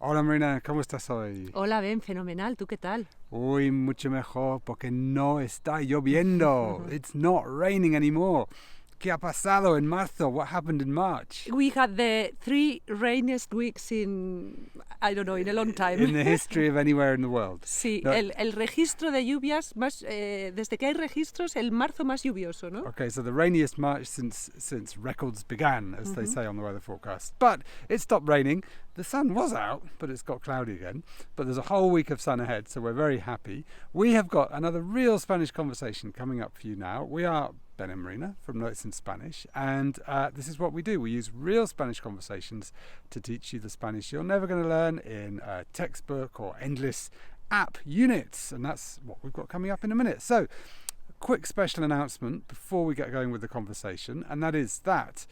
Hola Marina, ¿cómo estás hoy? Hola Ben, fenomenal, ¿tú qué tal? Uy, mucho mejor porque no está lloviendo. It's not raining anymore. ¿Qué ha pasado en marzo? What happened in March? We had the 3 rainiest weeks in a long time. In the history of anywhere in the world. Sí, No. el registro de lluvias, desde que hay registros, el marzo más lluvioso, ¿no? Okay, so the rainiest March since records began, as they say on the weather forecast. But it stopped raining. The sun was out, but it's got cloudy again. But there's a whole week of sun ahead, so we're very happy. We have got another real Spanish conversation coming up for you now. We are Ben and Marina from Notes in Spanish, and this is what we do. We use real Spanish conversations to teach you the Spanish you're never going to learn in a textbook or endless app units, and that's what we've got coming up in a minute. So, quick special announcement before we get going with the conversation, and that is that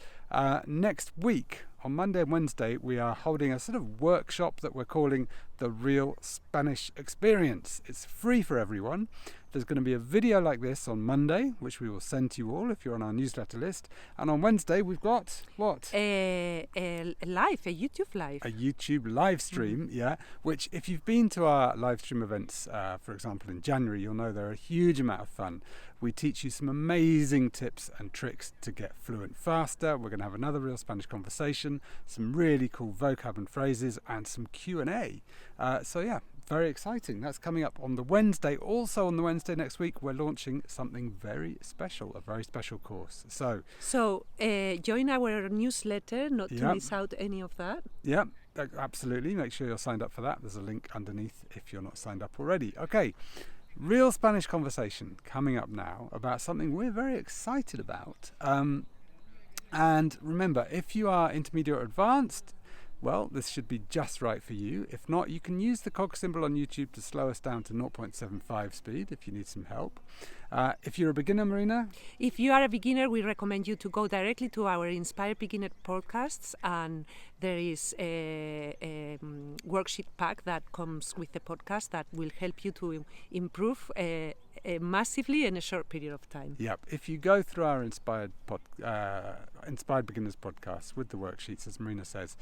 next week on Monday and Wednesday we are holding a sort of workshop that we're calling the Real Spanish Experience. It's free for everyone. There's going to be a video like this on Monday, which we will send to you all if you're on our newsletter list. And on Wednesday we've got what? A YouTube live. A YouTube live stream, yeah, which if you've been to our live stream events, for example, in January, you'll know they're a huge amount of fun. We teach you some amazing tips and tricks to get fluent faster. We're going to have another real Spanish conversation, some really cool vocab and phrases, and some Q&A. So yeah, very exciting. That's coming up on the Wednesday. Also on the Wednesday next week, we're launching something very special, a very special course. So join our newsletter not to miss out any of that. Yeah, absolutely. Make sure you're signed up for that. There's a link underneath if you're not signed up already. Okay. Real Spanish conversation coming up now about something we're very excited about. And remember, if you are intermediate or advanced, well, this should be just right for you. If not, you can use the cog symbol on YouTube to slow us down to 0.75 speed if you need some help. If you're a beginner, Marina? If you are a beginner, we recommend you to go directly to our Inspire Beginner podcasts, and there is a worksheet pack that comes with the podcast that will help you to improve massively in a short period of time. Yep. If you go through our Inspired Beginners podcast with the worksheets, as Marina says,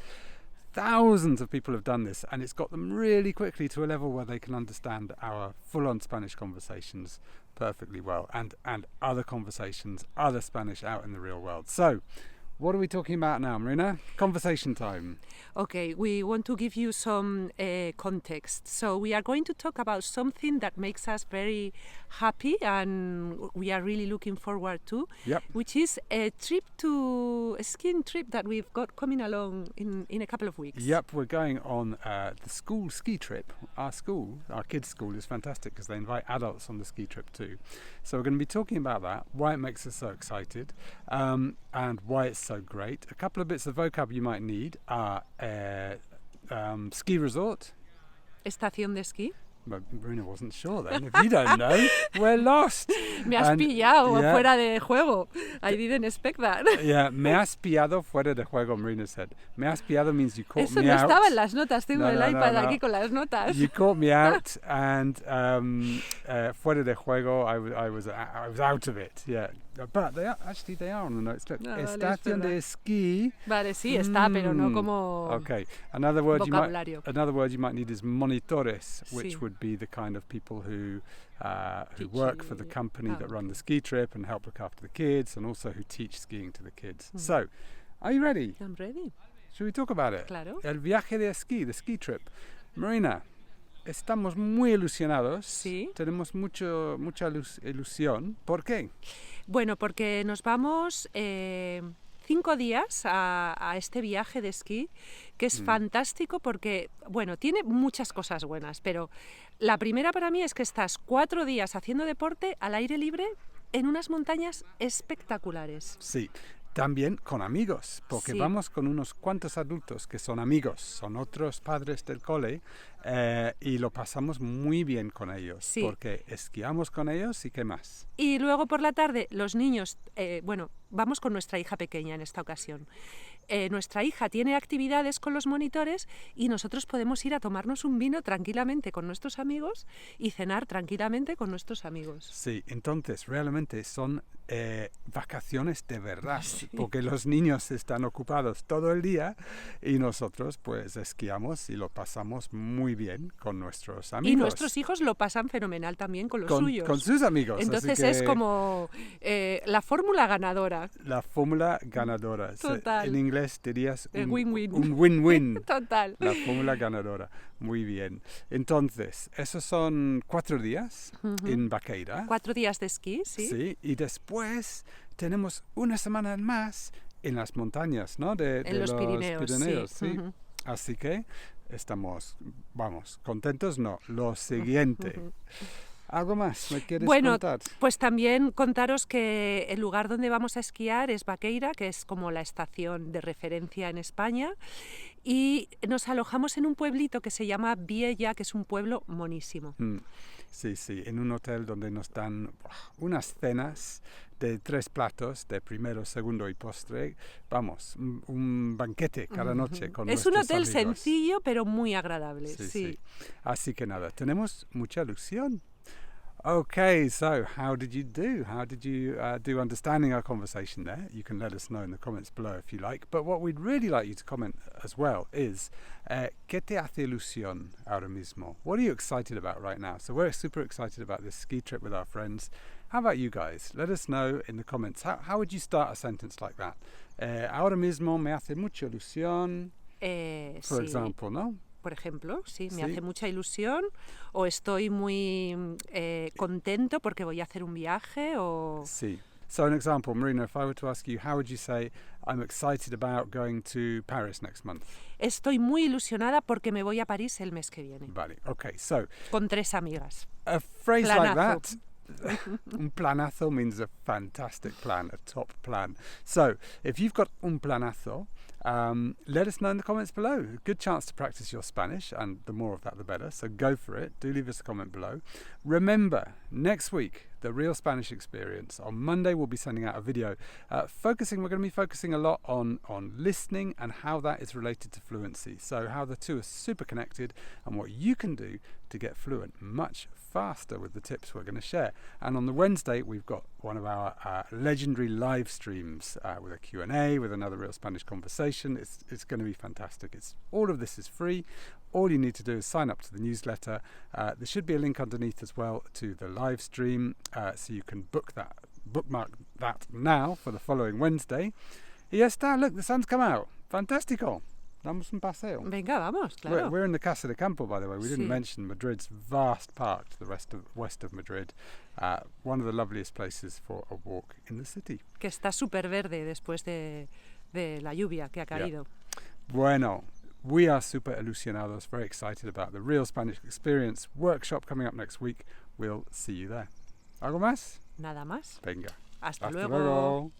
thousands of people have done this, and it's got them really quickly to a level where they can understand our full-on Spanish conversations perfectly well, and other conversations, other Spanish out in the real world. So, what are we talking about now, Marina? Conversation time. Okay, we want to give you some context. So we are going to talk about something that makes us very happy and we are really looking forward to, which is a skiing trip that we've got coming along in a couple of weeks. Yep, we're going on the school ski trip. Our kids' school is fantastic because they invite adults on the ski trip too. So we're going to be talking about that, why it makes us so excited, and why it's so great. A couple of bits of vocab you might need are ski resort. Estación de esquí. But Marina wasn't sure then. If you don't know, we're lost. Me has pillado fuera de juego. I didn't expect that. Yeah, me has pillado fuera de juego, Marina said. Me has pillado means you caught Eso me no out. estaba en las notas. Tengo el iPad no. aquí con las notas. You caught me out, and fuera de juego, I was out of it. Yeah, but they are on the notes. Look, estación de esquí. Vale, sí está, pero no como. Okay, another word vocabulario. you might need is monitores, which Sí. would be the kind of people who work for the company that run the ski trip and help look after the kids, and also who teach skiing to the kids. So, are you ready? I'm ready. Should we talk about it? Claro. El viaje de esquí, the ski trip. Marina, estamos muy ilusionados. Sí. Tenemos mucha ilusión. ¿Por qué? Bueno, porque nos vamos 5 días a este viaje de esquí, que es fantástico porque, bueno, tiene muchas cosas buenas, pero la primera para mí es que estás 4 días haciendo deporte al aire libre en unas montañas espectaculares. Sí. También con amigos, porque vamos con unos cuantos adultos que son amigos, son otros padres del cole, y lo pasamos muy bien con ellos, porque esquiamos con ellos y qué más. Y luego por la tarde los niños, vamos con nuestra hija pequeña en esta ocasión. Nuestra hija tiene actividades con los monitores y nosotros podemos ir a tomarnos un vino tranquilamente con nuestros amigos y cenar tranquilamente con nuestros amigos. Sí, entonces realmente son vacaciones de verdad, porque los niños están ocupados todo el día y nosotros pues esquiamos y lo pasamos muy bien con nuestros amigos. Y nuestros hijos lo pasan fenomenal también con los suyos. Con sus amigos. Entonces así que es como la fórmula ganadora. la fórmula ganadora. Total. En inglés dirías El win-win. un win-win. Total. La fórmula ganadora. Muy bien. Entonces, esos son 4 días en Vaqueira. 4 días de esquí, sí. Sí, y después tenemos una semana más en las montañas, ¿no? En los Pirineos, sí. Así que estamos, contentos, no, lo siguiente. ¿Algo más me quieres contar? Pues también contaros que el lugar donde vamos a esquiar es Vaqueira, que es como la estación de referencia en España, y nos alojamos en un pueblito que se llama Viaje, que es un pueblo monísimo. Sí, en un hotel donde nos dan unas cenas de 3 platos, de primero, segundo y postre. Vamos, un banquete cada noche con Es un nuestros hotel amigos. sencillo, pero muy agradable. Sí. Así que nada, tenemos mucha ilusión. Okay, so how did you do? How did you do understanding our conversation there? You can let us know in the comments below if you like. But what we'd really like you to comment as well is, ¿qué te hace ilusión ahora mismo? What are you excited about right now? So we're super excited about this ski trip with our friends. How about you guys? Let us know in the comments. How would you start a sentence like that? Ahora mismo me hace mucha ilusión, for example, ¿no? Por ejemplo, sí, me hace mucha ilusión, o estoy muy contento porque voy a hacer un viaje, o... Sí. So an example, Marina, if I were to ask you, how would you say, I'm excited about going to Paris next month? Estoy muy ilusionada porque me voy a París el mes que viene. Vale, okay, so... Con 3 amigas. A phrase planazo. Like that... Un planazo means a fantastic plan, a top plan. So, if you've got un planazo, let us know in the comments below. Good chance to practice your Spanish, and the more of that, the better. So go for it. Do leave us a comment below. Remember, next week, the Real Spanish Experience. On Monday, we'll be sending out a video we're going to be focusing a lot on listening and how that is related to fluency. So how the two are super connected and what you can do to get fluent much faster with the tips we're going to share. And on the Wednesday, we've got one of our legendary live streams with a Q&A, with another Real Spanish conversation. It's going to be fantastic. All of this is free. All you need to do is sign up to the newsletter. There should be a link underneath as well to the live stream, so you can bookmark that now for the following Wednesday. Y ya está, look, the sun's come out. Fantastico. Damos un paseo. Venga, vamos, claro. We're in the Casa de Campo, by the way. We didn't Sí. mention Madrid's vast park to the west of Madrid. One of the loveliest places for a walk in the city. Que está súper verde después de la lluvia que ha caído. Bueno, we are super ilusionados, very excited about the Real Spanish Experience workshop coming up next week. We'll see you there. ¿Algo más? Nada más. Venga. Hasta Hasta luego. luego.